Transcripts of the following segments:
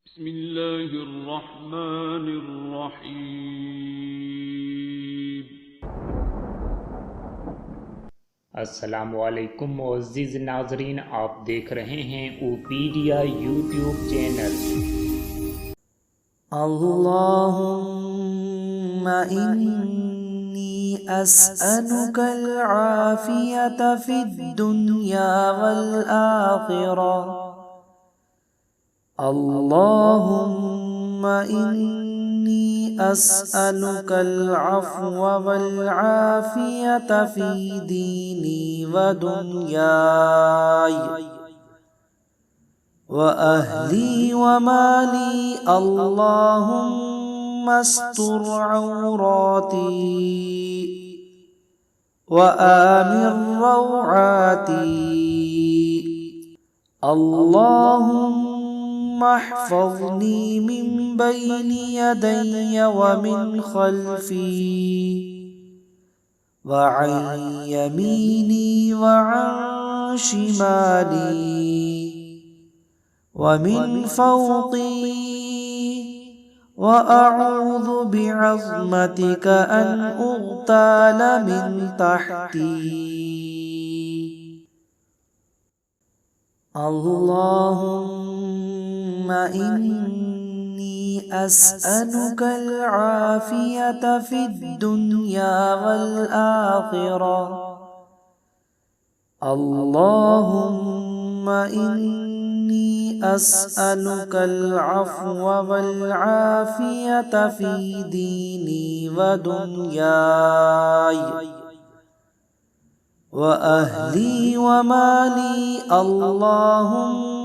بسم الله الرحمن الرحيم। अस्सलामुअलैकुम मुअज़्ज़िज़ नाज़रीन, आप देख रहे हैं ओपीडिया यूट्यूब चैनल। अल्लाहुम्मा इन्नी अस्अलुकल आफ़ियत फ़िद दुनिया वल आख़िरह। अल्लाहुम्मा इन्नी अस्अलुकल अफ़्व वल आफ़ियत फ़ी दीनी व दुनियाय व अहली व माली। अल्लाहुम्मा अस्tur औराती व आमिर रौआती। अल्लाहुम्मा अहफ़ज़नी मिन बैनि यदैय व मिन ख़ल्फ़ी व अन यमीनी व अन शिमाली व मिन फ़ौक़ी व अऊज़ु बिअज़्मतिक अन उग़्ताल मिन तहती। अल्लाहुम्मा इन्नी अस्अलुकल आफ़ियत फ़िद दुनिया वल आख़िरह। अल्लाहुम्मा इन्नी अस्अलुकल अफ़्व वल आफ़ियत फ़ी दीनी व दुनियाय व अहली व माली। अल्लाहुम्मा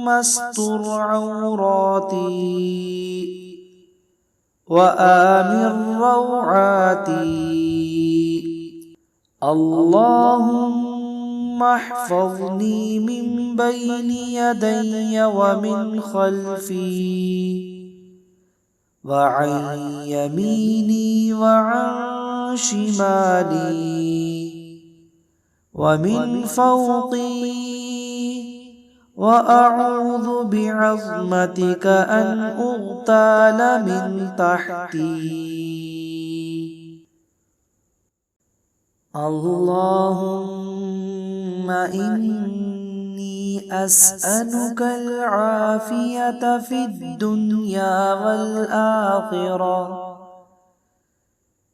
अस्tur औराती व आमिर रौआती। अल्लाहुम्मा अहफ़ज़नी मिन बैनि यदैय व मिन ख़ल्फ़ी व अन यमीनी व अन शिमाली व मिन फ़ौक़ी व अऊज़ु बिअज़्मतिक अन उग़्ताल मिन तहती। अल्लाहुम्मा इन्नी अस्अलुकल आफ़ियत फ़िद दुनिया वल आख़िरह।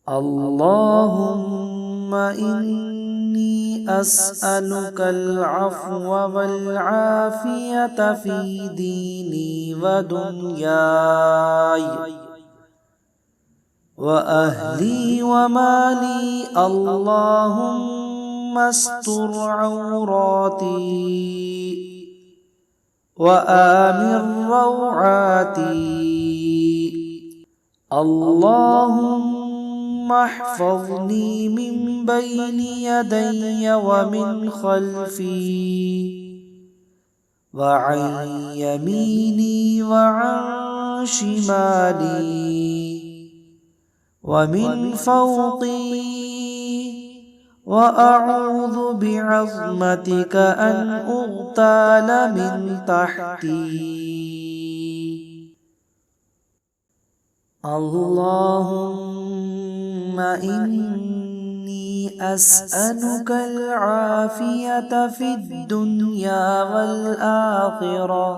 अल्लाहुम्मा इन्नी अस्अलुकल अफ़्व वल आफ़ियत फ़ी दीनी व दुनियाय व अहली व माली। अल्लाहुम्मा अस्tur औराती व आमिर रौआती। अल्लाहुम्मा अहफ़ज़नी मिन बैनि यदैय व मिन ख़ल्फ़ी व अन यमीनी व अन शिमाली व मिन फ़ौक़ी व अऊज़ु बिअज़्मतिक अन उग़्ताल मिन तहती। अल्लाहुम्मा इन्नी अस्अलुकल आफ़ियत फ़िद दुनिया वल आख़िरह।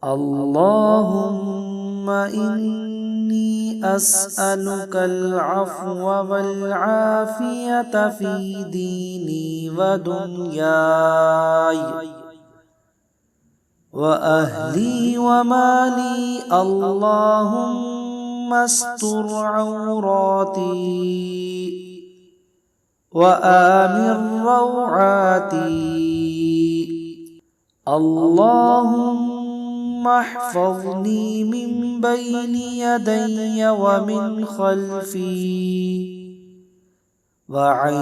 अल्लाहुम्मा इन्नी अस्अलुकल अफ़्व वल आफ़ियत फ़ी दीनी व दुनियाय व अहली व माली। अल्लाहुम्मा अस्tur औराती व आमिर रौआती। अल्लाहुम्मा अहफ़ज़नी मिन बैनि यदैय व मिन ख़ल्फ़ी व अन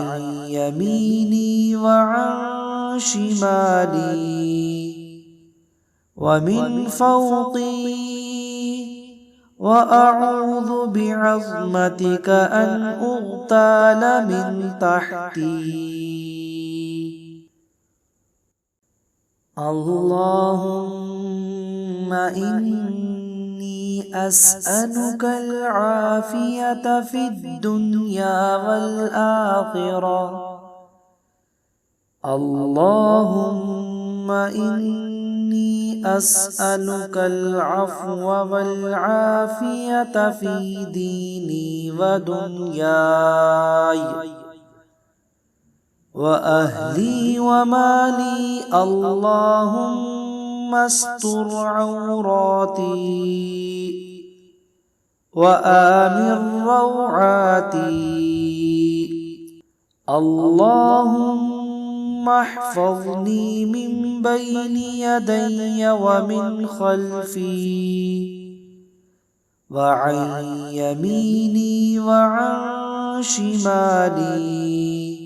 यमीनी व अन शिमाली व मिन फ़ौक़ी व अऊज़ु बिअज़्मतिक अन उग़्ताल मिन तहती। अल्लाहुम्मा إني أسألك العافية في الدنيا والآخرة اللهم إني أسألك العفو والعافية في ديني ودنياي وأهلي ومالي اللهم استر عوراتي وآمن روعاتي اللهم احفظني من بين يدي ومن خلفي وعن يميني وعن شمالي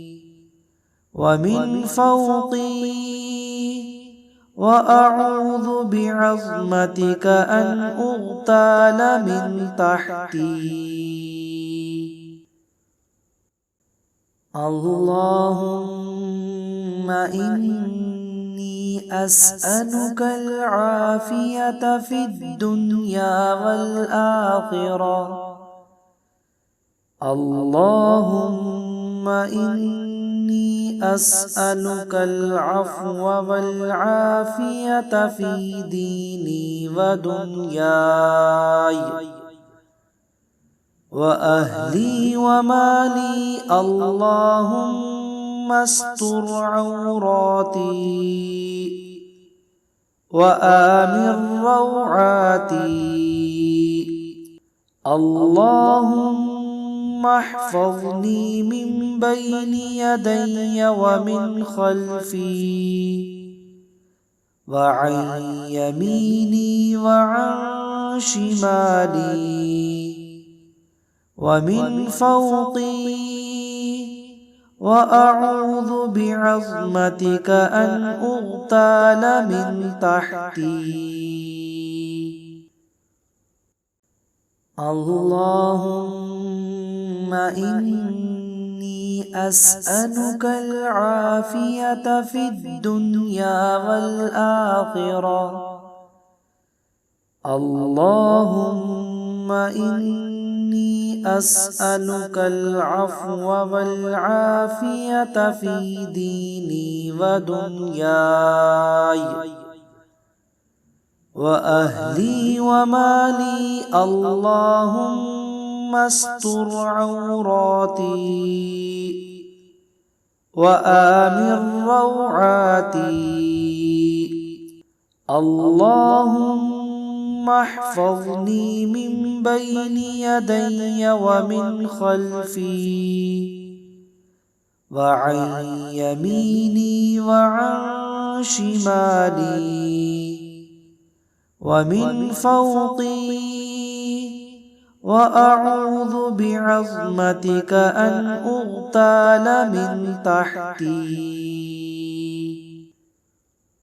ومن فوقي وأعوذ بعظمتك أن أغتال من تحتي اللهم إني أسألك العافية في الدنيا والآخرة اللهم إني أسألك العفو والعافية في ديني ودنياي وأهلي ومالي اللهم استر عوراتي وآمن روعاتي اللهم احفظني من بين يدي ومن خلفي وعن يميني وعن شمالي ومن فوقي وأعوذ بعظمتك أن أغتال من تحتي اللهم إني أسألك العافية في الدنيا والآخرة اللهم إني أسألك العفو والعافية في ديني ودنياي وأهلي ومالي اللهم استر عوراتي وآمن روعاتي اللهم احفظني من بين يدي ومن خلفي وعن يميني وعن شمالي ومن فوقي وأعوذ بعظمتك أن أغتال من تحتي